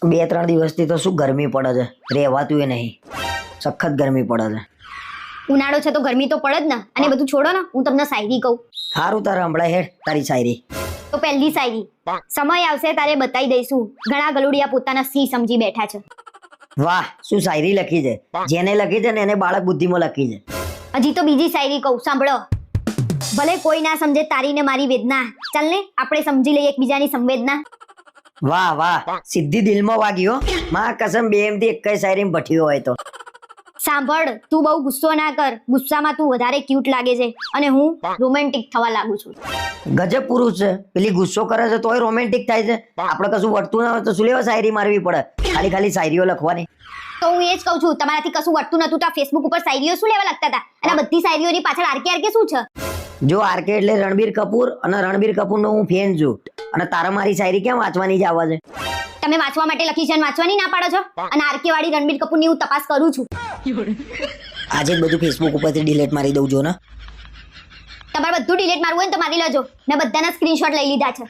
2-3 દિવસથી તો શું ગરમી પડે છે, રહેવાતું એ નહીં. સખત ગરમી પડે છે. ઉનાળો છે તો ગરમી તો પડે જ ને. અને બધું છોડો ને, હું તમને શાયરી કહું. સારું, તારે હમણાં હેડ તારી શાયરી. તો પહેલી શાયરી. સમય આવશે તારે બતાવી દઈશું, ઘણા ગલુડિયા પોતાના સી સમજી બેઠા છે. વાહ, શું શાયરી લખી છે. જેને લખી છે ને એને બાળક બુદ્ધિમાં લખી છે. હજી તો બીજી શાયરી કહું, સાંભળો. ભલે કોઈ ના સમજે તારી ને મારી વેદના, ચાલ ને આપણે સમજી લઈએ એકબીજાની સંવેદના. વાહ વાહ, સીધી દિલમાં વાગ્યો. માં કસમ, બે એમથી એક જ શાયરી ભઠ્યો હોય તો. સાંભળ, તું બહુ ગુસ્સો ના કર, ગુસ્સામાં તું વધારે ક્યુટ લાગે છે અને હું રોમેન્ટિક થવા લાગુ છું. ગજબ પુરુષ છે. પેલી ગુસ્સો કરે છે તોય રોમેન્ટિક થાય છે. આપણે કશું વળતું ના હોય તો શું લેવા શાયરી મારવી પડે? ખાલી ખાલી શાયરીઓ લખવાની. તો હું એ જ કહું છું, તમારાથી કશું વળતું નતું તો આ ફેસબુક ઉપર શાયરીઓ શું લેવા લખતા હતા? અને બધી શાયરીઓની પાછળ આરકે શું છે? જો આરકે એટલે રણબીર કપૂર, અને રણબીર કપૂરનો હું ફેન છું. અને તારા મારી શાયરી કેમ વાંચવાની જ આવે છે? તમે વાંચવા માટે લખી છે અને વાંચવાની ના પાડો છો. અને આરકે વાળી રણબીર કપૂરની હું તપાસ કરું છું. આજે જ બધું ફેસબુક ઉપરથી ડિલીટ મારી દઉં જો ને. તમારે બધું ડિલીટ મારવું હોય ને તો મારી લેજો. મેં બધાના સ્ક્રીનશોટ લઈ લીધા છે.